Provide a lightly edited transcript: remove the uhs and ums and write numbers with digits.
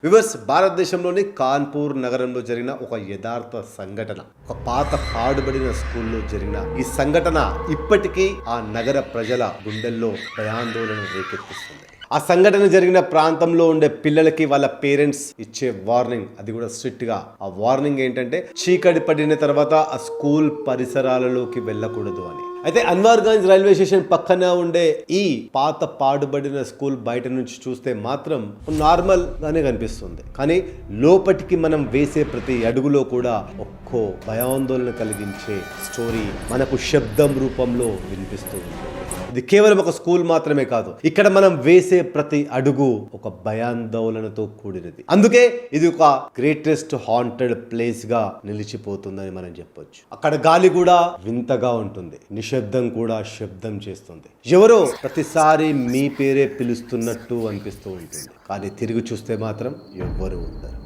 Viewers భారతదేశంలోని కాన్పూర్ నగరంలో జరిగిన ఒక యథార్థ సంఘటన, ఒక పాత పాడుబడిన స్కూల్లో జరిగిన ఈ సంఘటన ఇప్పటికీ ఆ నగర ప్రజల గుండెల్లో భయాందోళన రేకెత్తిస్తుంది. ఆ సంఘటన జరిగిన ప్రాంతంలో ఉండే పిల్లలకి వాళ్ళ పేరెంట్స్ ఇచ్చే వార్నింగ్, అది కూడా స్ట్రిక్ట్ గా. ఆ వార్నింగ్ ఏంటంటే చీకటి పడిన తర్వాత ఆ స్కూల్ పరిసరాలలోకి వెళ్ళకూడదు అని. అయితే అన్వర్గంజ్ రైల్వే స్టేషన్ పక్కన ఉండే ఈ పాత పాడుబడిన స్కూల్ బయట నుంచి చూస్తే మాత్రం నార్మల్ గానే కనిపిస్తుంది, కానీ లోపటికి మనం వేసే ప్రతి అడుగులో కూడా ఒక్కో భయాందోళన కలిగించే స్టోరీ మనకు శబ్దం రూపంలో వినిపిస్తూ ఉంటుంది. ఇది కేవలం ఒక స్కూల్ మాత్రమే కాదు, ఇక్కడ మనం వేసే ప్రతి అడుగు ఒక భయాందోళనతో కూడినది. అందుకే ఇది ఒక గ్రేటెస్ట్ హాంటెడ్ ప్లేస్ గా నిలిచిపోతుందని మనం చెప్పొచ్చు. అక్కడ గాలి కూడా వింతగా ఉంటుంది, నిశ్శబ్దం కూడా శబ్దం చేస్తుంది. ఎవరో ప్రతిసారి మీ పేరే పిలుస్తున్నట్టు అనిపిస్తూ ఉంటుంది, కానీ తిరిగి చూస్తే మాత్రం ఎవ్వరూ ఉండరు.